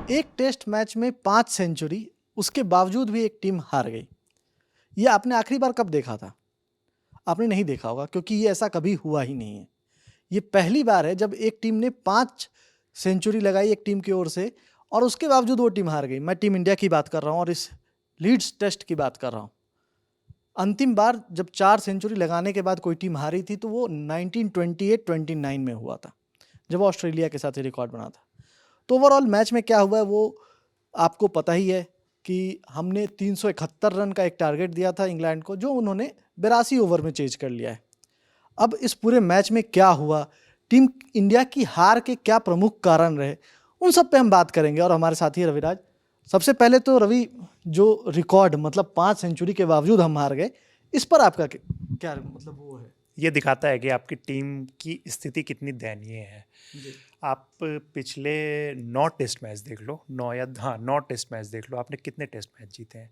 एक test match में 5 century, उसके बावजूद भी एक टीम हार गई। ये आपने आखिरी बार कब देखा था? आपने नहीं देखा होगा, क्योंकि ये ऐसा कभी हुआ ही नहीं है। ये पहली बार है जब एक टीम ने 5 सेंचुरी लगाई एक टीम की ओर से और उसके बावजूद वो टीम हार गई। मैं टीम इंडिया की बात कर रहा हूँ और इस लीड्स टेस्ट की बात कर रहा हूँ। अंतिम बार जब 4 सेंचुरी लगाने के बाद कोई टीम हारी थी तो वो 1928-29 में हुआ था, जब ऑस्ट्रेलिया के साथ ये रिकॉर्ड बना था। तो ओवरऑल मैच में क्या हुआ है वो आपको पता ही है कि हमने 371 रन का एक टारगेट दिया था इंग्लैंड को, जो उन्होंने 82 ओवर में चेज कर लिया है। अब इस पूरे मैच में क्या हुआ, टीम इंडिया की हार के क्या प्रमुख कारण रहे, उन सब पे हम बात करेंगे। और हमारे साथी है रविराज। सबसे पहले तो रवि, जो रिकॉर्ड मतलब 5 सेंचुरी के बावजूद हम हार गए, इस पर आपका क्या मतलब वो है? ये दिखाता है कि आपकी टीम की स्थिति कितनी दयनीय है। जी। आप पिछले 9 टेस्ट मैच देख लो, 9 टेस्ट मैच देख लो, आपने कितने टेस्ट मैच जीते हैं?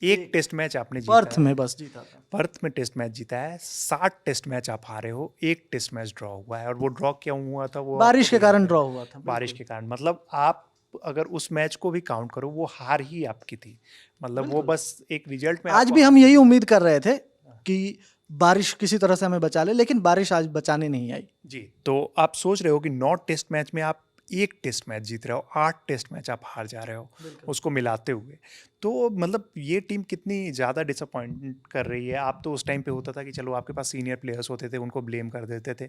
एक टेस्ट मैच आपने जीता पर्थ है, में बस जीता था। पर्थ में टेस्ट मैच जीता है। 60 टेस्ट मैच आप हारे हो, एक टेस्ट मैच ड्रॉ हुआ है, और वो ड्रॉ क्यों हुआ था वो बारिश आपको के भी कारण याद है। ड्रॉ हुआ था, बारिश बिल्कुल। के कारण, मतलब आप अगर उस मैच को भी काउंट करो, वो हार ही आपकी थी। मतलब वो बिल्कुल। बस एक रिजल्ट में आज आपको भी हार हम यही मिली। उम्मीद कर रहे थे कि बारिश किसी तरह से हमें बचा ले, लेकिन बारिश आज बचाने नहीं आई। जी, तो आप सोच रहे हो कि 9 टेस्ट मैच में आप एक टेस्ट मैच जीत रहे हो, 8 टेस्ट मैच आप हार जा रहे हो बिल्कुल। उसको मिलाते हुए। तो मतलब ये टीम कितनी ज़्यादा डिसअपॉइंट कर रही है। आप तो उस टाइम पे होता था कि चलो आपके पास सीनियर प्लेयर्स होते थे, उनको ब्लेम कर देते थे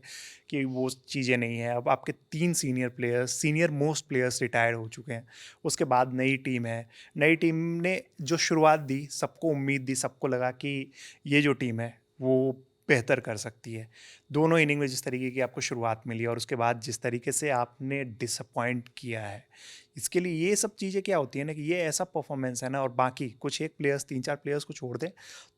कि वो चीज़ें नहीं है। अब आपके 3 सीनियर मोस्ट प्लेयर्स रिटायर्ड हो चुके हैं। उसके बाद नई टीम है। नई टीम ने जो शुरुआत दी, सबको उम्मीद दी, सबको लगा कि ये जो टीम है वो बेहतर कर सकती है। दोनों इनिंग में जिस तरीके की आपको शुरुआत मिली और उसके बाद जिस तरीके से आपने डिसअपॉइंट किया है, इसके लिए ये सब चीज़ें क्या होती है ना कि ये ऐसा परफॉर्मेंस है ना, और बाकी कुछ एक प्लेयर्स 3-4 प्लेयर्स को छोड़ दें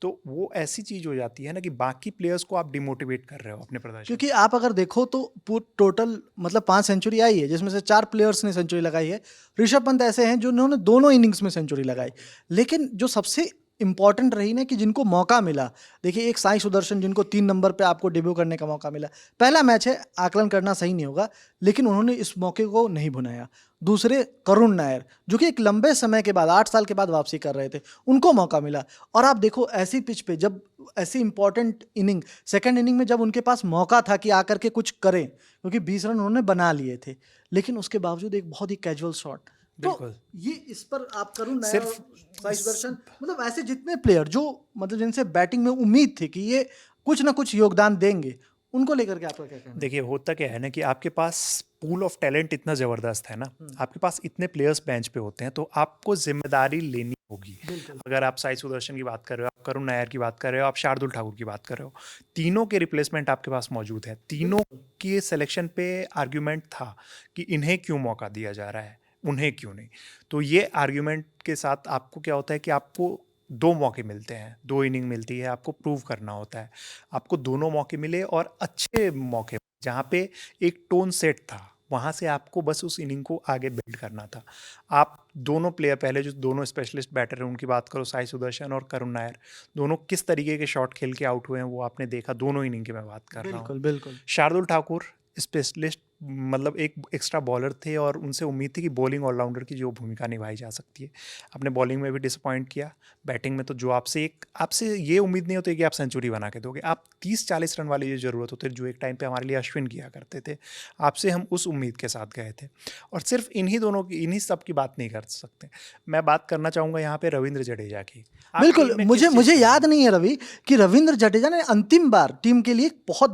तो वो ऐसी चीज़ हो जाती है ना कि बाकी प्लेयर्स को आप डिमोटिवेट कर रहे हो अपने प्रदर्शन क्योंकि से। आप अगर देखो तो टोटल मतलब 5 सेंचुरी आई है, जिसमें से 4 प्लेयर्स ने सेंचुरी लगाई है। ऋषभ पंत ऐसे हैं जिन्होंने दोनों इनिंग्स में सेंचुरी लगाई। लेकिन जो सबसे इंपॉर्टेंट रही ना, कि जिनको मौका मिला, देखिए एक साई सुदर्शन जिनको 3 नंबर पे आपको डेब्यू करने का मौका मिला। पहला मैच है, आकलन करना सही नहीं होगा, लेकिन उन्होंने इस मौके को नहीं भुनाया। दूसरे करुण नायर, जो कि एक लंबे समय के बाद 8 साल के बाद वापसी कर रहे थे, उनको मौका मिला। और आप देखो ऐसी पिच पे जब ऐसी इंपॉर्टेंट इनिंग, सेकंड इनिंग में जब उनके पास मौका था कि आकर के कुछ करें, क्योंकि 20 रन उन्होंने बना लिए थे, लेकिन उसके बावजूद एक बहुत ही कैजुअल शॉट। तो बिल्कुल। ये इस पर आप करुण नायर और सिर्फ साई सुदर्शन, मतलब ऐसे जितने प्लेयर जो मतलब जिनसे बैटिंग में उम्मीद थी कि ये कुछ ना कुछ योगदान देंगे, उनको लेकर के आपका क्या कहना है? देखिए, होता क्या है ना कि आपके पास पूल ऑफ टैलेंट इतना ज़बरदस्त है ना, आपके पास इतने प्लेयर्स बेंच पे होते हैं, तो आपको जिम्मेदारी लेनी होगी। बिल्कुल। अगर आप साई सुदर्शन की बात कर रहे हो, आप करुण नायर की बात कर रहे हो, आप शार्दुल ठाकुर की बात कर रहे हो, तीनों के रिप्लेसमेंट आपके पास मौजूद है। तीनों बिल्कुल। के सिलेक्शन पे आर्ग्यूमेंट था कि इन्हें क्यों मौका दिया जा रहा है, उन्हें क्यों नहीं। तो ये आर्ग्यूमेंट के साथ आपको क्या होता है कि आपको 2 मौके मिलते हैं, 2 इनिंग मिलती है, आपको प्रूव करना होता है। आपको दोनों मौके मिले और अच्छे मौके, जहाँ पे एक टोन सेट था, वहाँ से आपको बस उस इनिंग को आगे बिल्ड करना था। आप दोनों प्लेयर, पहले जो दोनों स्पेशलिस्ट बैटर हैं उनकी बात करो, साई सुदर्शन और करुण नायर, दोनों किस तरीके के शॉट खेल के आउट हुए हैं वो आपने देखा। दोनों इनिंग की मैं बात कर रहा हूँ। बिल्कुल। बिल्कुल। शार्दुल ठाकुर स्पेशलिस्ट, मतलब एक एक्स्ट्रा बॉलर थे और उनसे उम्मीद थी कि बॉलिंग ऑलराउंडर की जो भूमिका निभाई जा सकती है। आपने बॉलिंग में भी डिसअपॉइंट किया, बैटिंग में तो जो आपसे ये उम्मीद नहीं होती कि आप सेंचुरी बना के दोगे। आप 30-40 रन वाली जो ज़रूरत होती है, जो एक टाइम पे हमारे लिए अश्विन किया करते थे, आपसे हम उस उम्मीद के साथ गए थे। और सिर्फ इन्हीं सब की बात नहीं कर सकते। मैं बात करना चाहूँगा यहाँ पे रविंद्र जडेजा की। आप बिल्कुल, टीम में मुझे किस चीज़ मुझे की याद उम्मीद? नहीं है रवि, कि रविंद्र जडेजा ने अंतिम बार टीम के लिए बहुत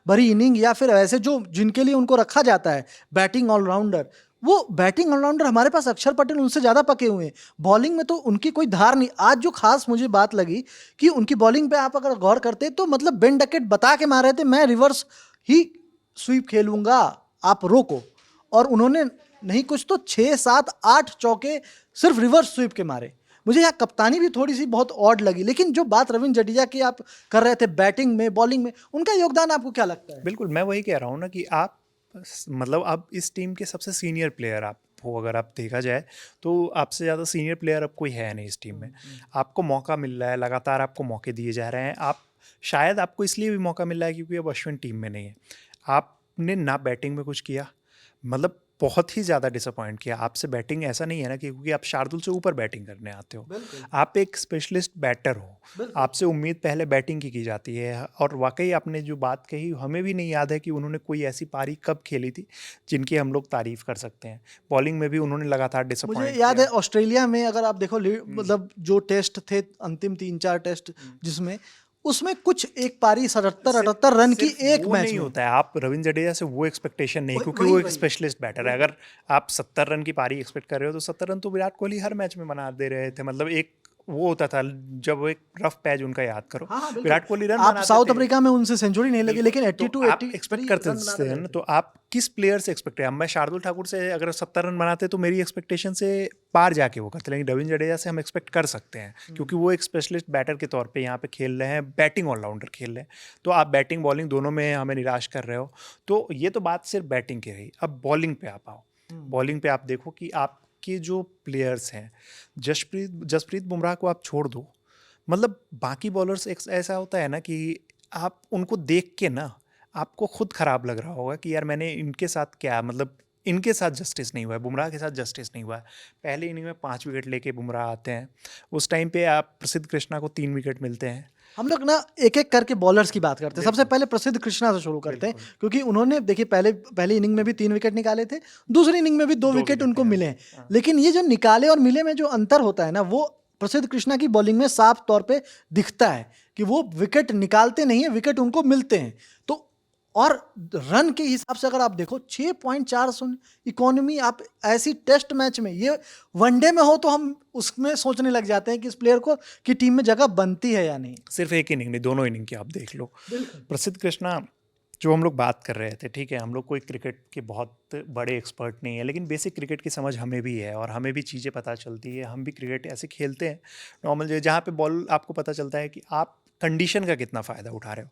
बड़ी इनिंग, या फिर ऐसे जो जिनके लिए उनको रखा जाता है बैटिंग ऑलराउंडर, वो बैटिंग ऑलराउंडर हमारे पास अक्षर पटेल उनसे ज़्यादा पके हुए हैं। बॉलिंग में तो उनकी कोई धार नहीं। आज जो खास मुझे बात लगी कि उनकी बॉलिंग पे आप अगर गौर करते तो मतलब बेन डकेट बता के मार रहे थे, मैं रिवर्स ही स्वीप खेलूंगा, आप रोको। और उन्होंने नहीं कुछ तो 6 7 8 चौके सिर्फ रिवर्स स्वीप के मारे। मुझे यहाँ कप्तानी भी थोड़ी सी बहुत ऑड लगी। लेकिन जो बात रविंद्र जडेजा की आप कर रहे थे, बैटिंग में बॉलिंग में उनका योगदान आपको क्या लगता है? बिल्कुल, मैं वही कह रहा हूँ ना कि आप मतलब अब इस टीम के सबसे सीनियर प्लेयर आप हो, अगर आप देखा जाए तो आपसे ज़्यादा सीनियर प्लेयर अब कोई है नहीं इस टीम में। आपको मौका मिल रहा है, लगातार आपको मौके दिए जा रहे हैं। आप शायद आपको इसलिए भी मौका मिल रहा है क्योंकि अब अश्विन टीम में नहीं है। आपने ना बैटिंग में कुछ किया, मतलब बहुत ही ज़्यादा डिसअपॉइंट किया। आपसे बैटिंग ऐसा नहीं है ना कि क्योंकि आप शार्दुल से ऊपर बैटिंग करने आते हो, बिल्कुल आप एक स्पेशलिस्ट बैटर हो, बिल्कुल आपसे उम्मीद पहले बैटिंग की जाती है। और वाकई आपने जो बात कही, हमें भी नहीं याद है कि उन्होंने कोई ऐसी पारी कब खेली थी जिनकी हम लोग तारीफ कर सकते हैं। बॉलिंग में भी उन्होंने लगातार मुझे डिसअपॉइंट याद है किया। ऑस्ट्रेलिया में अगर आप देखो मतलब जो टेस्ट थे अंतिम 3-4 टेस्ट जिसमें उसमें कुछ एक पारी 77-78 रन की सिर्फ एक वो मैच नहीं में। होता है, आप रविंद्र जडेजा से वो एक्सपेक्टेशन नहीं, क्योंकि वही वो एक वही स्पेशलिस्ट बैटर है। अगर आप 70 रन की पारी एक्सपेक्ट कर रहे हो तो 70 रन तो विराट कोहली हर मैच में बना दे रहे थे। मतलब एक वो होता था, जब वो एक रफ पैच उनका याद करो, हाँ हाँ बिल्कुल। विराट कोहली रन आप बनाते साउथ थे। अफ्रीका में उनसे सेंचुरी नहीं लगी, लेकिन तो 82 आप एक्सपेक्ट 83 करते रन बनाते हैं रहे ना, थे। तो आप किस प्लेयर से एक्सपेक्ट है? मैं शार्दुल ठाकुर से अगर 70 रन बनाते तो मेरी एक्सपेक्टेशन से पार जाके वो करते, लेकिन रविंद्र जडेजा से हम एक्सपेक्ट कर सकते हैं क्योंकि वो एक स्पेशलिस्ट बैटर के तौर पे यहाँ पे खेल रहे हैं, बैटिंग ऑलराउंडर खेल रहे हैं। तो आप बैटिंग बॉलिंग दोनों में हमें निराश कर रहे हो। तो ये तो बात सिर्फ बैटिंग की रही। अब बॉलिंग पे आप आओ। बॉलिंग पे आप देखो कि आपके जो प्लेयर्स हैं, जसप्रीत बुमराह को आप छोड़ दो, मतलब बाकी बॉलर्स एक ऐसा होता है ना कि आप उनको देख के ना आपको खुद खराब लग रहा होगा कि यार मैंने इनके साथ क्या, मतलब इनके साथ जस्टिस नहीं हुआ है, बुमराह के साथ जस्टिस नहीं हुआ है। पहले इनिंग में 5 विकेट लेके बुमराह आते हैं, उस टाइम पे आप प्रसिद्ध कृष्णा को 3 विकेट मिलते हैं। हम लोग ना एक एक करके बॉलर्स की बात करते हैं। सबसे पहले प्रसिद्ध कृष्णा से शुरू करते हैं, क्योंकि उन्होंने देखिए पहली इनिंग में भी 3 विकेट निकाले थे, दूसरी इनिंग में भी 2 विकेट उनको मिले हैं। लेकिन ये जो निकाले और मिले में जो अंतर होता है ना, वो प्रसिद्ध कृष्णा की बॉलिंग में साफ तौर पे दिखता है कि वो विकेट निकालते नहीं है, विकेट उनको मिलते हैं। तो और रन के हिसाब से अगर आप देखो 6.40 इकोनॉमी, आप ऐसी टेस्ट मैच में, ये वनडे में हो तो हम उसमें सोचने लग जाते हैं कि इस प्लेयर को की टीम में जगह बनती है या नहीं। सिर्फ एक इनिंग नहीं, दोनों इनिंग की आप देख लो। बिल्कुल प्रसिद्ध कृष्णा जो हम लोग बात कर रहे थे, ठीक है, हम लोग कोई क्रिकेट के बहुत बड़े एक्सपर्ट नहीं है, लेकिन बेसिक क्रिकेट की समझ हमें भी है और हमें भी चीज़ें पता चलती है। हम भी क्रिकेट ऐसे खेलते हैं नॉर्मल, जहाँ पे बॉल आपको पता चलता है कि आप कंडीशन का कितना फ़ायदा उठा रहे हो।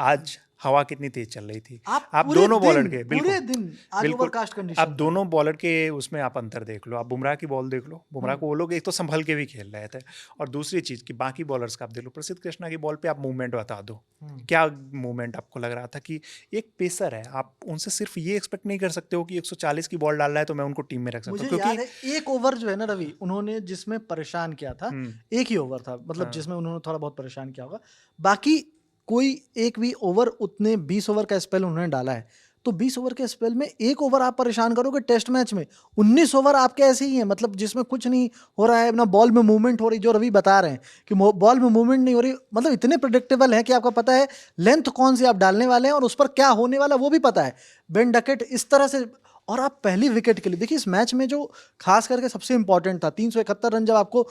आज हवा कितनी तेज चल रही थी, आप आप पूरे दोनों बॉलर दिन के पूरे दिन आज बिल्कुल ओवरकास्ट आप कंडीशन दोनों बॉलर के उसमें आप अंतर देख लो। आप बुमराह की बॉल देख लो, बुमराह को वो लोग एक तो संभल के भी खेल रहे थे, और दूसरी चीज़ कि बाकी बॉलर्स का आप देख लो। प्रसिद्ध कृष्णा की बॉल पे आप मूवमेंट बता दो, क्या मूवमेंट आपको लग रहा था कि एक पेसर है, आप उनसे सिर्फ ये एक्सपेक्ट नहीं कर सकते हो कि 140 की बॉल डाल रहा है तो मैं उनको टीम में रख सकता मुझे हूँ, याद क्योंकि है एक ओवर जो है ना रवि, उन्होंने जिसमें परेशान किया था, एक ही ओवर था मतलब जिसमें उन्होंने थोड़ा बहुत परेशान किया होगा। बाकी कोई एक भी ओवर, उतने 20 ओवर का स्पेल उन्होंने डाला है, तो 20 ओवर के स्पेल में एक ओवर आप परेशान करोगे टेस्ट मैच में। 19 ओवर आपके ऐसे ही हैं, मतलब जिसमें कुछ नहीं हो रहा है ना, बॉल में मूवमेंट हो रही, जो रवि बता रहे हैं कि बॉल में मूवमेंट नहीं हो रही, मतलब इतने प्रेडिक्टेबल है कि आपको पता है लेंथ कौन सी आप डालने वाले हैं और उस पर क्या होने वाला वो भी पता है। बेन डकेट इस तरह से, और आप पहली विकेट के लिए देखिए इस मैच में जो खास करके सबसे इंपॉर्टेंट था, 371 रन जब आपको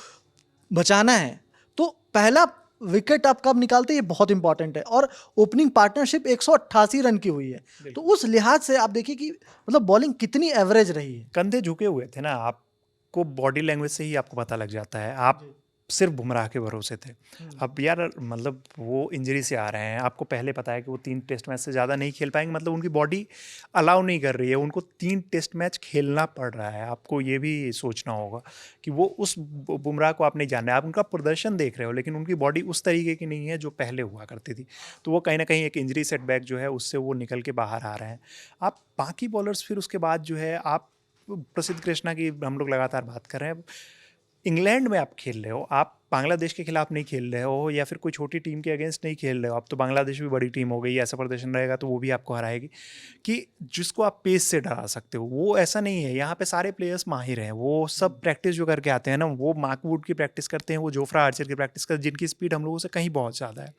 बचाना है तो पहला विकेट आप कब निकालते हैं ये बहुत इंपॉर्टेंट है। और ओपनिंग पार्टनरशिप 188 रन की हुई है, तो उस लिहाज से आप देखिए कि मतलब बॉलिंग कितनी एवरेज रही है। कंधे झुके हुए थे ना, आपको बॉडी लैंग्वेज से ही आपको पता लग जाता है। आप सिर्फ बुमराह के भरोसे थे। अब यार मतलब वो इंजरी से आ रहे हैं, आपको पहले पता है कि वो 3 टेस्ट मैच से ज़्यादा नहीं खेल पाएंगे, मतलब उनकी बॉडी अलाउ नहीं कर रही है, उनको 3 टेस्ट मैच खेलना पड़ रहा है। आपको ये भी सोचना होगा कि वो उस बुमराह को आप नहीं जान रहे, आप उनका प्रदर्शन देख रहे हो, लेकिन उनकी बॉडी उस तरीके की नहीं है जो पहले हुआ करती थी। तो वो कहीं ना कहीं एक इंजरी सेटबैक जो है उससे वो निकल के बाहर आ रहे हैं। आप बाकी बॉलर्स फिर उसके बाद जो है, आप प्रसिद्ध कृष्णा की हम लोग लगातार बात कर रहे हैं। इंग्लैंड में आप खेल रहे हो, आप बांग्लादेश के खिलाफ नहीं खेल रहे हो या फिर कोई छोटी टीम के अगेंस्ट नहीं खेल रहे हो। अब तो बांग्लादेश भी बड़ी टीम हो गई, ऐसा प्रदर्शन रहेगा तो वो भी आपको हराएगी, कि जिसको आप पेस से डरा सकते हो। वो ऐसा नहीं है, यहाँ पे सारे प्लेयर्स माहिर हैं, वो सब प्रैक्टिस जो करके आते हैं ना, वो मार्क वुड की प्रैक्टिस करते हैं, वो जोफ्रा आर्चर की प्रैक्टिस करते हैं, जिनकी स्पीड हम लोगों से कहीं बहुत ज़्यादा है।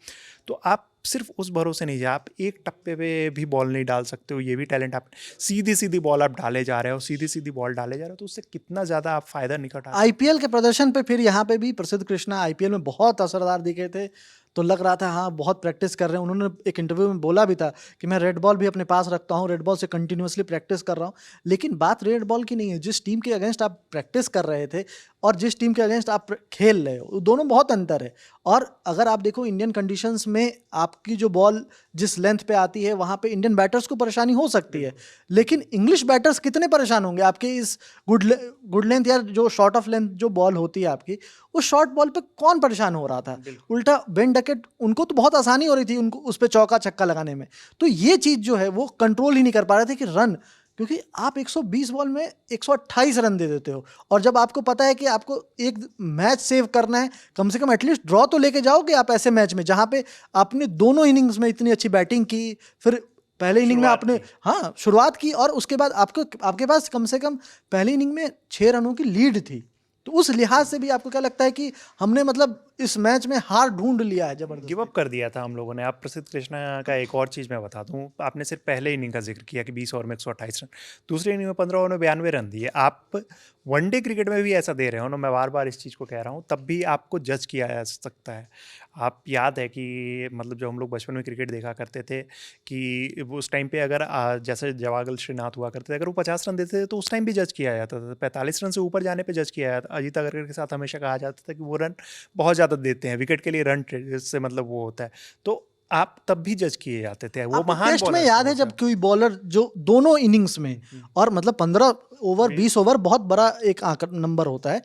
तो आप सिर्फ उस भरोसे नहीं जा, आप एक टप्पे पे भी बॉल नहीं डाल सकते हो, ये भी टैलेंट। आप सीधी सीधी बॉल आप डाले जा रहे हो, सीधी सीधी बॉल डाले जा रहे हो, तो उससे कितना ज़्यादा आप फायदा निकट आ। आईपीएल के प्रदर्शन पे फिर यहाँ पे भी प्रसिद्ध कृष्णा आईपीएल में बहुत असरदार दिखे थे, तो लग रहा था हाँ बहुत प्रैक्टिस कर रहे हैं। उन्होंने एक इंटरव्यू में बोला भी था कि मैं रेड बॉल भी अपने पास रखता हूँ, रेड बॉल से कंटिन्यूसली प्रैक्टिस कर रहा हूँ। लेकिन बात रेड बॉल की नहीं है, जिस टीम के अगेंस्ट आप प्रैक्टिस कर रहे थे और जिस टीम के अगेंस्ट आप खेल रहे हो, दोनों बहुत अंतर है। और अगर आप देखो इंडियन कंडीशंस में आपकी जो बॉल जिस लेंथ पे आती है वहाँ पे इंडियन बैटर्स को परेशानी हो सकती है, लेकिन इंग्लिश बैटर्स कितने परेशान होंगे आपके इस गुड लेंथ या जो शॉर्ट ऑफ लेंथ जो बॉल होती है आपकी, उस शॉर्ट बॉल पे कौन परेशान हो रहा था? उल्टा बेन डकेट, उनको तो बहुत आसानी हो रही थी उनको उस पे चौका छक्का लगाने में। तो ये चीज़ जो है वो कंट्रोल ही नहीं कर पा रहे थे कि रन क्योंकि आप 120 बॉल में 128 रन दे देते हो, और जब आपको पता है कि आपको एक मैच सेव करना है, कम से कम एटलीस्ट ड्रॉ तो लेके जाओगे आप ऐसे मैच में जहाँ पे आपने दोनों इनिंग्स में इतनी अच्छी बैटिंग की, फिर पहले इनिंग में शुरुआत आपने की। हाँ शुरुआत की, और उसके बाद आपके पास कम से कम पहली इनिंग में 6 रनों की लीड थी। तो उस लिहाज से भी आपको क्या लगता है कि हमने मतलब इस मैच में हार ढूंढ लिया है गिव जबरदस्ती? अप कर दिया था हम लोगों ने। आप प्रसिद्ध कृष्णा का एक और चीज़ मैं बता दूं, आपने सिर्फ पहले इनिंग का जिक्र किया कि 20 ओवर में 128 रन, दूसरे इनिंग में 15 ओवर में 92 रन दिए। आप वनडे क्रिकेट में भी ऐसा दे रहे हो ना, मैं बार बार इस चीज़ को कह रहा हूँ, तब भी आपको जज किया जा सकता है। आप याद है कि मतलब जब हम लोग बचपन में क्रिकेट देखा करते थे कि वो उस टाइम पे अगर जैसे जवागल श्रीनाथ हुआ करते थे, अगर वो 50 रन देते थे तो उस टाइम भी जज किया जाता था। 45 रन से ऊपर जाने पे जज किया जाता। अजीत अग्रकर के साथ हमेशा कहा जाता था कि वो रन बहुत ज़्यादा देते हैं, विकेट के लिए रन से मतलब वो होता है। तो आप तब भी जज किए जाते थे, वो आपको महान टेस्ट में बॉलर थे याद है बहुत जब ज़्यादा। कोई बॉलर जो दोनों इनिंग्स में, और मतलब 15 ओवर 20 ओवर बहुत बड़ा एक नंबर होता है,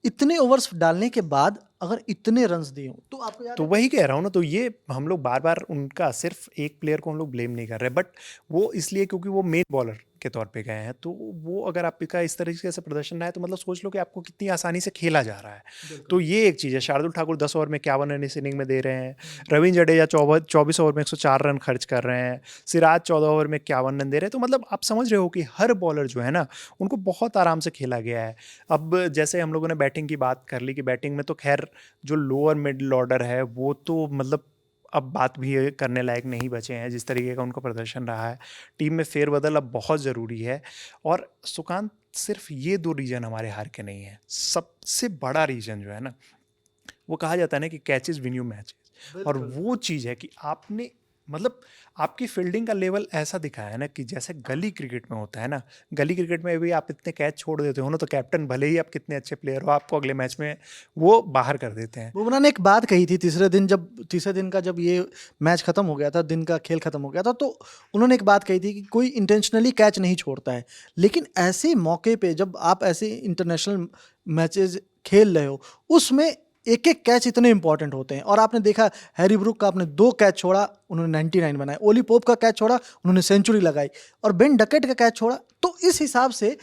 इतने ओवर्स डालने के बाद अगर इतने रन्स दिए हों, तो आपको याद तो है? वही कह रहा हूँ ना, तो ये हम लोग बार बार उनका सिर्फ एक प्लेयर को हम लोग ब्लेम नहीं कर रहे, बट वो इसलिए क्योंकि वो मेन बॉलर के तौर पे गए हैं। तो वो अगर आपका इस तरीके से प्रदर्शन रहा है तो मतलब सोच लो कि आपको कितनी आसानी से खेला जा रहा है। तो ये एक चीज़ है। शार्दुल ठाकुर 10 ओवर में 51 रन इस इनिंग में दे रहे हैं। रविंद्र जडेजा 24 ओवर में 104 रन खर्च कर रहे हैं। सिराज 14 ओवर में 51 रन दे रहे हैं। तो मतलब आप समझ रहे हो कि हर बॉलर जो है ना, उनको बहुत आराम से खेला गया है। अब जैसे हम लोगों ने बैटिंग की बात कर ली कि बैटिंग में तो खैर जो लोअर मिडिल ऑर्डर है वो तो मतलब अब बात भी करने लायक नहीं बचे हैं, जिस तरीके का उनका प्रदर्शन रहा है। टीम में फेरबदल अब बहुत ज़रूरी है। और सुकांत, सिर्फ ये 2 रीज़न हमारे हार के नहीं है, सबसे बड़ा रीज़न जो है ना, वो कहा जाता है ना कि कैचेस विन यू मैचेस, और वो चीज़ है कि आपने मतलब आपकी फील्डिंग का लेवल ऐसा दिखाया है ना कि जैसे गली क्रिकेट में होता है ना, गली क्रिकेट में भी आप इतने कैच छोड़ देते हो ना, तो कैप्टन भले ही आप कितने अच्छे प्लेयर हो, आपको अगले मैच में वो बाहर कर देते हैं। बुमराह ने एक बात कही थी तीसरे दिन का जब ये मैच खत्म हो गया था, दिन का खेल खत्म हो गया था, तो उन्होंने एक बात कही थी कि कोई इंटेंशनली कैच नहीं छोड़ता है, लेकिन ऐसे मौके पे जब आप ऐसे इंटरनेशनल मैचेस खेल रहे हो, उसमें एक एक कैच इतने इंपॉर्टेंट होते हैं। और आपने देखा हैरी ब्रूक का आपने 2 कैच छोड़ा, उन्होंने 99 बनाए, ओली पोप का कैच छोड़ा, उन्होंने सेंचुरी लगाई, और बेन डकेट का कैच छोड़ा। तो इस हिसाब से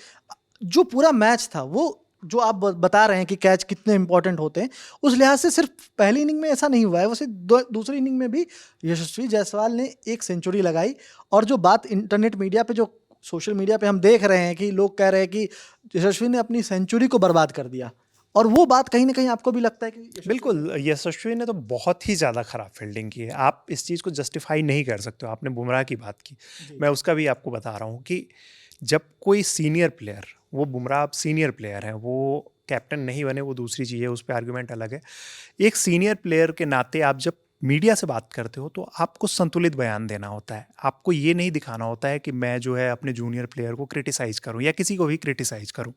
जो पूरा मैच था, वो जो आप बता रहे हैं कि कैच कितने इंपॉर्टेंट होते हैं, उस लिहाज से सिर्फ पहली इनिंग में ऐसा नहीं हुआ है, वैसे दूसरी इनिंग में भी यशस्वी जायसवाल ने एक सेंचुरी लगाई। और जो बात इंटरनेट मीडिया पे, जो सोशल मीडिया पे हम देख रहे हैं कि लोग कह रहे हैं कि यशस्वी ने अपनी सेंचुरी को बर्बाद कर दिया, और वो बात कहीं ना कहीं आपको भी लगता है कि बिल्कुल, यशस्वी ने तो बहुत ही ज़्यादा ख़राब फील्डिंग की है। आप इस चीज़ को जस्टिफाई नहीं कर सकते हो। आपने बुमराह की बात की, मैं उसका भी आपको बता रहा हूँ कि जब कोई सीनियर प्लेयर, वो बुमराह अब सीनियर प्लेयर हैं, वो कैप्टन नहीं बने वो दूसरी चीज़ है, उस पे आर्गुमेंट अलग है। एक सीनियर प्लेयर के नाते आप जब मीडिया से बात करते हो तो आपको संतुलित बयान देना होता है। आपको ये नहीं दिखाना होता है कि मैं जो है अपने जूनियर प्लेयर को क्रिटिसाइज़ करूँ या किसी को भी क्रिटिसाइज़ करूँ।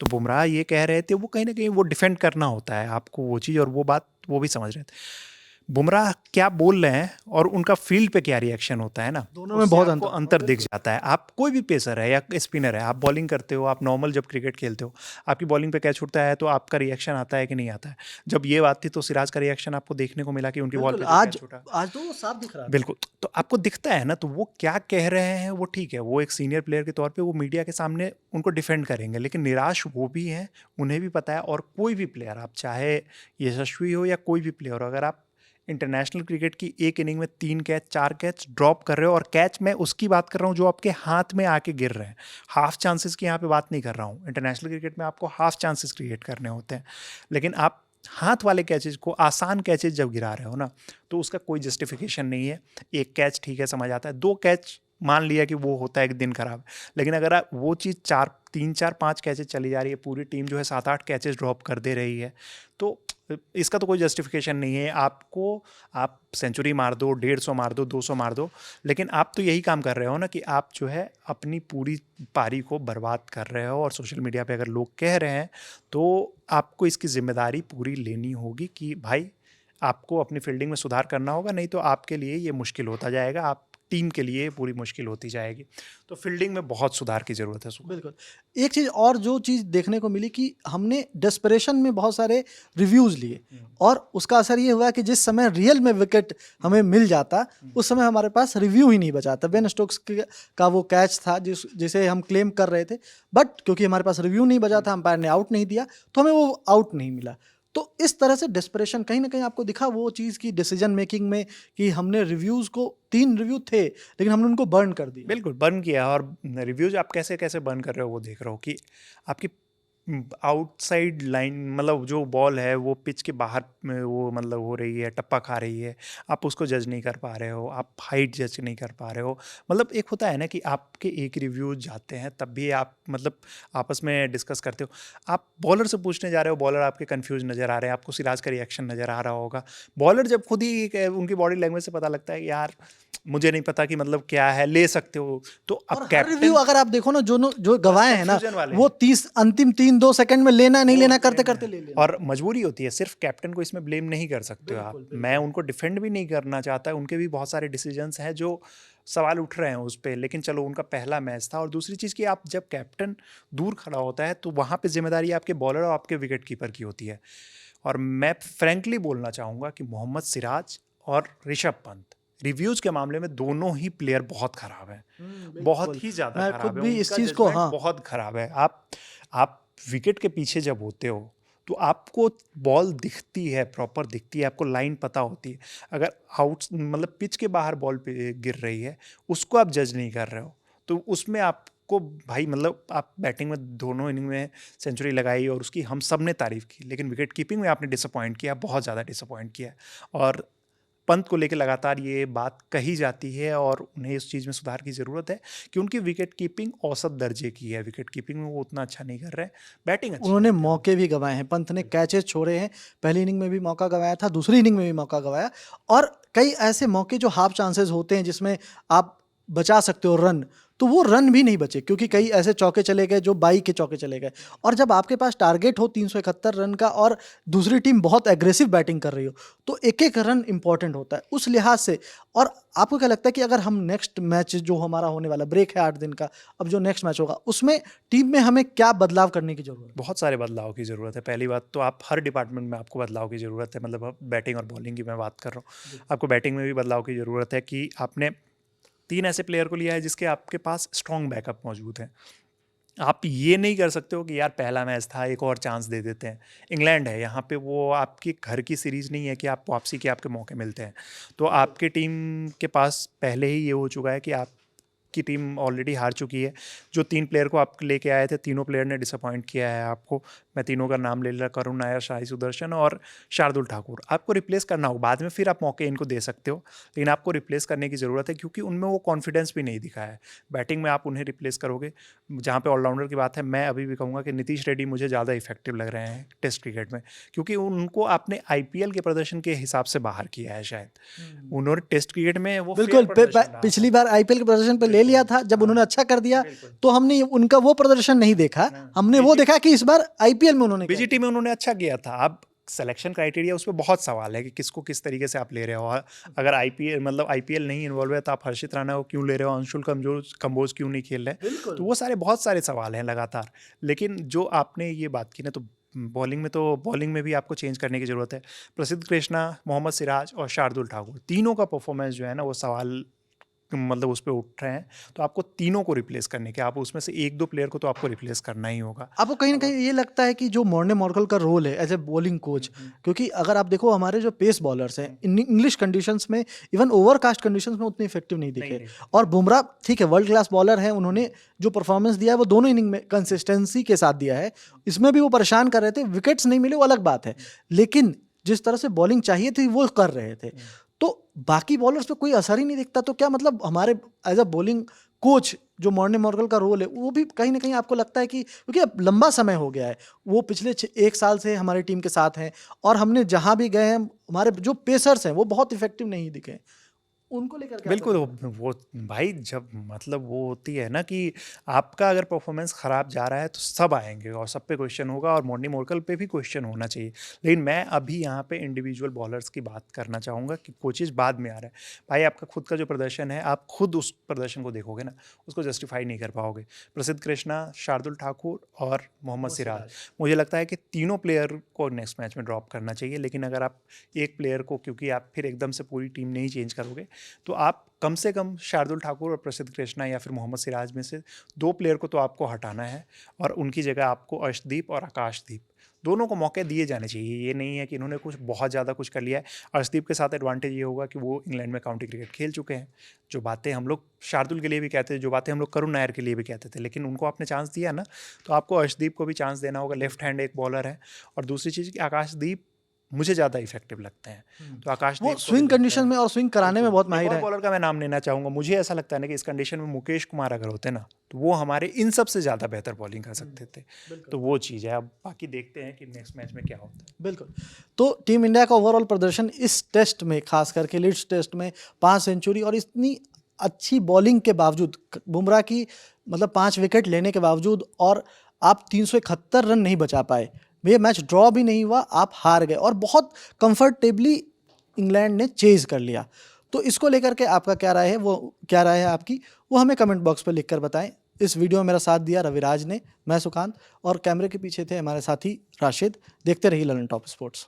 तो बुमराह ये कह रहे थे, वो कहीं न कहीं वो डिफेंड करना होता है आपको वो चीज़, और वो बात वो भी समझ रहे थे। बुमराह क्या बोल रहे हैं और उनका फील्ड पे क्या रिएक्शन होता है ना, दोनों में उससे बहुत आपको अंतर अंतर दिख जाता है। आप कोई भी पेसर है या स्पिनर है, आप बॉलिंग करते हो, आप नॉर्मल जब क्रिकेट खेलते हो, आपकी बॉलिंग पे कैच उड़ता है तो आपका रिएक्शन आता है कि नहीं आता है। जब ये बात थी तो सिराज का रिएक्शन आपको देखने को मिला कि उनकी बॉल बिल्कुल। पे जो आज कैच उठा, आज तो वो साफ दिख रहा था। बिल्कुल, तो आपको दिखता है ना, तो वो क्या कह रहे हैं वो ठीक है, वो एक सीनियर प्लेयर के तौर पे वो मीडिया के सामने उनको डिफेंड करेंगे, लेकिन निराश वो भी हैं, उन्हें भी पता है। और कोई भी प्लेयर, आप चाहे यशस्वी हो या कोई भी प्लेयर हो, अगर आप इंटरनेशनल क्रिकेट की एक इनिंग में 3 कैच 4 कैच ड्रॉप कर रहे हो, और कैच मैं उसकी बात कर रहा हूँ जो आपके हाथ में आके गिर रहे हैं, हाफ चांसेस की यहाँ पे बात नहीं कर रहा हूँ। इंटरनेशनल क्रिकेट में आपको हाफ चांसेस क्रिएट करने होते हैं, लेकिन आप हाथ वाले कैचेज को, आसान कैचेज जब गिरा रहे हो ना, तो उसका कोई जस्टिफिकेशन नहीं है। एक कैच ठीक है, समझ आता है, 2 कैच मान लिया कि वो होता है एक दिन खराब, लेकिन अगर आप वो चीज़ 3 4 5 कैचेज चली जा रही है, पूरी टीम जो है 7 8 कैचेज ड्रॉप कर दे रही है, तो इसका तो कोई जस्टिफिकेशन नहीं है। आपको, आप सेंचुरी मार दो, 150 मार दो, 200 मार दो, लेकिन आप तो यही काम कर रहे हो ना कि आप जो है अपनी पूरी पारी को बर्बाद कर रहे हो। और सोशल मीडिया पे अगर लोग कह रहे हैं तो आपको इसकी जिम्मेदारी पूरी लेनी होगी कि भाई आपको अपनी फील्डिंग में सुधार करना होगा, नहीं तो आपके लिए ये मुश्किल होता जाएगा। आप टीम के लिए पूरी मुश्किल होती जाएगी। तो फील्डिंग में बहुत सुधार की ज़रूरत है सुबह। बिल्कुल। एक चीज़ और जो चीज़ देखने को मिली कि हमने डेस्परेशन में बहुत सारे रिव्यूज़ लिए और उसका असर ये हुआ कि जिस समय रियल में विकेट हमें मिल जाता उस समय हमारे पास रिव्यू ही नहीं बचा था। बेन स्टोक्स का वो कैच था जिसे हम क्लेम कर रहे थे, बट क्योंकि हमारे पास रिव्यू नहीं बचा था, अंपायर ने आउट नहीं दिया, तो हमें वो आउट नहीं मिला। तो इस तरह से डेस्परेशन कहीं ना कहीं आपको दिखा वो चीज़ की डिसीजन मेकिंग में कि हमने रिव्यूज़ को 3 रिव्यू थे लेकिन हमने उनको बर्न कर दिया। बिल्कुल बर्न किया। और रिव्यूज आप कैसे कैसे बर्न कर रहे हो वो देख रहे हो कि आपकी आउटसाइड लाइन, मतलब जो बॉल है वो पिच के बाहर में वो मतलब हो रही है, टप्पा खा रही है, आप उसको जज नहीं कर पा रहे हो, आप हाइट जज नहीं कर पा रहे हो। मतलब एक होता है ना कि आपके एक रिव्यू जाते हैं तब भी आप मतलब आपस में डिस्कस करते हो। आप बॉलर से पूछने जा रहे हो, बॉलर आपके कंफ्यूज नज़र आ रहे हैं, आपको सिराज का रिएक्शन नज़र आ रहा होगा। बॉलर जब खुद ही उनकी बॉडी लैंग्वेज से पता लगता है कि यार मुझे नहीं पता कि मतलब क्या है, ले सकते हो। तो और अब हर कैप्टन रिव्यू अगर आप देखो ना जो गवाए हैं ना confusion वाले वो 30 अंतिम 3-2 सेकंड में लेना नहीं वो लेना करते लेना करते है। ले लेना। और मजबूरी होती है, सिर्फ कैप्टन को इसमें ब्लेम नहीं कर सकते हो आप। बिल्कुल, बिल्कुल। मैं उनको डिफेंड भी नहीं करना चाहता, उनके भी बहुत सारे डिसीजंस हैं जो सवाल उठ रहे हैं उस पर, लेकिन चलो उनका पहला मैच था। और दूसरी चीज़ कि आप जब कैप्टन दूर खड़ा होता है तो वहाँ पे जिम्मेदारी आपके बॉलर और आपके विकेट कीपर की होती है। और मैं फ्रैंकली बोलना चाहूँगा कि मोहम्मद सिराज और ऋषभ पंत रिव्यूज़ के मामले में दोनों ही प्लेयर बहुत ख़राब हैं, बहुत बिल्कुल। ही ज़्यादा मैं ख़राब खुद है। भी इस उनका चीज़ को जजमेंट हाँ बहुत ख़राब है। आप विकेट के पीछे जब होते हो तो आपको बॉल दिखती है, प्रॉपर दिखती है, आपको लाइन पता होती है। अगर आउट मतलब पिच के बाहर बॉल पे गिर रही है, उसको आप जज नहीं कर रहे हो, तो उसमें आपको भाई मतलब आप बैटिंग में दोनों इनिंग में सेंचुरी लगाई और उसकी हम सब ने तारीफ़ की, लेकिन विकेट कीपिंग में आपने डिसअपॉइंट किया, बहुत ज़्यादा डिसअपॉइंट किया। और पंत को लेकर लगातार ये बात कही जाती है और उन्हें इस चीज़ में सुधार की ज़रूरत है कि उनकी विकेट कीपिंग औसत दर्जे की है। विकेट कीपिंग में वो उतना अच्छा नहीं कर रहे हैं, बैटिंग अच्छी उन्होंने करते हैं वो। मौके भी गंवाए हैं। पंत ने कैचेस छोड़े हैं, पहली इनिंग में भी मौका गंवाया था, दूसरी इनिंग में भी मौका गंवाया और कई ऐसे मौके जो हाफ चांसेस होते हैं जिसमें आप बचा सकते हो रन, तो वो रन भी नहीं बचे क्योंकि कई ऐसे चौके चले गए जो 22 के चौके चले गए। और जब आपके पास टारगेट हो 371 रन का और दूसरी टीम बहुत एग्रेसिव बैटिंग कर रही हो तो एक एक रन इंपॉर्टेंट होता है उस लिहाज से। और आपको क्या लगता है कि अगर हम नेक्स्ट मैच जो हमारा होने वाला ब्रेक है 8 दिन का, अब जो नेक्स्ट मैच होगा उसमें टीम में हमें क्या बदलाव करने की जरूरत है? बहुत सारे बदलाव की ज़रूरत है। पहली बात तो आप हर डिपार्टमेंट में आपको बदलाव की ज़रूरत है, मतलब अब बैटिंग और बॉलिंग की मैं बात कर रहा हूँ। आपको बैटिंग में भी बदलाव की ज़रूरत है कि आपने 3 ऐसे प्लेयर को लिया है जिसके आपके पास स्ट्रॉन्ग बैकअप मौजूद है। आप ये नहीं कर सकते हो कि यार पहला मैच था, एक और चांस दे देते हैं। इंग्लैंड है, यहाँ पे वो आपकी घर की सीरीज़ नहीं है कि आप वापसी के आपके मौके मिलते हैं। तो आपकी टीम के पास पहले ही ये हो चुका है कि आपकी टीम ऑलरेडी हार चुकी है। जो 3 प्लेयर को आप लेके आए थे, तीनों प्लेयर ने डिसअपॉइंट किया है आपको। मैं तीनों का नाम ले लिया, करुण नायर, साई सुदर्शन और शार्दुल ठाकुर। आपको रिप्लेस करना हो, बाद में फिर आप मौके इनको दे सकते हो, लेकिन आपको रिप्लेस करने की ज़रूरत है क्योंकि उनमें वो कॉन्फिडेंस भी नहीं दिखा है। बैटिंग में आप उन्हें रिप्लेस करोगे, जहाँ पे ऑलराउंडर की बात है, मैं अभी भी कहूँगा कि नीतीश रेड्डी मुझे ज़्यादा इफेक्टिव लग रहे हैं टेस्ट क्रिकेट में, क्योंकि उनको आपने आईपीएल के प्रदर्शन के हिसाब से बाहर किया है शायद। उन्होंने टेस्ट क्रिकेट में वो बिल्कुल फेयर प्रदर्शन रहा पिछली था। बार आईपीएल के प्रदर्शन पे ले लिया था, जब उन्होंने अच्छा कर दिया बिल्कुल। तो हमने उनका वो प्रदर्शन नहीं देखा, हमने वो देखा कि इस बार आईपीएल में उन्होंने क्या बीजीटी में उन्होंने अच्छा किया था। अब सिलेक्शन क्राइटेरिया उस पर बहुत सवाल है कि किसको किस तरीके से आप ले रहे हो। अगर आईपीएल मतलब आईपीएल नहीं इन्वॉल्व है तो आप हर्षित राणा को क्यों ले रहे हो, अंशुल कंबोज क्यों नहीं खेल रहे? बिल्कुल। तो वो सारे बहुत सारे सवाल हैं लगातार। लेकिन जो आपने ये बात की ना, तो बॉलिंग में भी आपको चेंज करने की ज़रूरत है। प्रसिद्ध कृष्णा, मोहम्मद सिराज और शार्दुल ठाकुर, तीनों का परफॉर्मेंस जो है ना वो सवाल मतलब उस पे उठ रहे हैं। तो आपको तीनों को रिप्लेस करने के, आप उसमें से 1-2 प्लेयर को तो आपको रिप्लेस करना ही होगा। आपको कहीं ना कहीं ये लगता है कि जो मॉर्ने मॉर्कल का रोल है एज ए बॉलिंग कोच, क्योंकि अगर आप देखो हमारे जो पेस बॉलर्स हैं इंग्लिश कंडीशंस में, इवन ओवरकास्ट कंडीशंस में उतने इफेक्टिव नहीं दिखे। और बुमराह ठीक है, वर्ल्ड क्लास बॉलर है, उन्होंने जो परफॉर्मेंस दिया है वो दोनों इनिंग में कंसिस्टेंसी के साथ दिया है। इसमें भी वो परेशान कर रहे थे, विकेट्स नहीं मिले वो अलग बात है, लेकिन जिस तरह से बॉलिंग चाहिए थी वो कर रहे थे। तो बाकी बॉलर्स पे कोई असर ही नहीं दिखता, तो क्या मतलब हमारे एज अ बॉलिंग कोच जो मॉर्ने मॉर्कल का रोल है वो भी कहीं ना कहीं आपको लगता है कि, क्योंकि अब लंबा समय हो गया है, वो पिछले 1 साल से हमारी टीम के साथ हैं और हमने जहां भी गए हैं हमारे जो पेसर्स हैं वो बहुत इफेक्टिव नहीं दिखे, उनको लेकर क्या बिल्कुल वो भाई जब मतलब वो होती है ना कि आपका अगर परफॉर्मेंस ख़राब जा रहा है तो सब आएंगे और सब पे क्वेश्चन होगा और मॉर्नी मोर्कल पे भी क्वेश्चन होना चाहिए। लेकिन मैं अभी यहाँ पे इंडिविजुअल बॉलर्स की बात करना चाहूँगा कि कोचेज बाद में आ रहा है। भाई आपका खुद का जो प्रदर्शन है, आप खुद उस प्रदर्शन को देखोगे ना, उसको जस्टिफाई नहीं कर पाओगे। प्रसिद्ध कृष्णा, शार्दुल ठाकुर और मोहम्मद सिराज, मुझे लगता है कि तीनों प्लेयर को नेक्स्ट मैच में ड्रॉप करना चाहिए। लेकिन अगर आप एक प्लेयर को, क्योंकि आप फिर एकदम से पूरी टीम नहीं चेंज करोगे, तो आप कम से कम शार्दुल ठाकुर और प्रसिद्ध कृष्णा या फिर मोहम्मद सिराज में से 2 प्लेयर को तो आपको हटाना है और उनकी जगह आपको अर्शदीप और आकाशदीप दोनों को मौके दिए जाने चाहिए। ये नहीं है कि इन्होंने कुछ बहुत ज़्यादा कुछ कर लिया है। अर्शदीप के साथ एडवांटेज ये होगा कि वो इंग्लैंड में काउंटी क्रिकेट खेल चुके हैं। जो बातें हम लोग शार्दुल के लिए भी कहते थे, जो बातें हम लोग करुण नायर के लिए भी कहते थे, लेकिन उनको आपने चांस दिया ना, तो आपको अर्शदीप को भी चांस देना होगा। लेफ्ट हैंड एक बॉलर है। और दूसरी चीज़ कि आकाशदीप मुझे ज़्यादा इफेक्टिव लगते हैं, तो आकाशदीप वो को भी स्विंग देखते कंडीशन हैं। में और स्विंग कराने में बिल्कुल। बहुत एक माहिर और है। बॉलर का मैं नाम लेना चाहूँगा। मुझे ऐसा लगता है ना कि इस कंडीशन में मुकेश कुमार अगर होते ना, तो वो हमारे इन सब से ज़्यादा बेहतर बॉलिंग कर सकते थे। तो वो चीज़ है। अब बाकी देखते हैं कि नेक्स्ट मैच में क्या होता है। बिल्कुल। तो टीम इंडिया का ओवरऑल प्रदर्शन इस टेस्ट में, खास करके लीड्स टेस्ट में 5 सेंचुरी और इतनी अच्छी बॉलिंग के बावजूद, बुमराह की मतलब 5 विकेट लेने के बावजूद, और आप 371 रन नहीं बचा पाए। ये मैच ड्रॉ भी नहीं हुआ, आप हार गए और बहुत कंफर्टेबली इंग्लैंड ने चेज कर लिया। तो इसको लेकर के आपका क्या राय है, वो क्या राय है आपकी, वो हमें कमेंट बॉक्स पर लिख कर बताएं। इस वीडियो में मेरा साथ दिया रविराज ने, मैं सुकांत, और कैमरे के पीछे थे हमारे साथी राशिद। देखते रहिए ललन टॉप स्पोर्ट्स।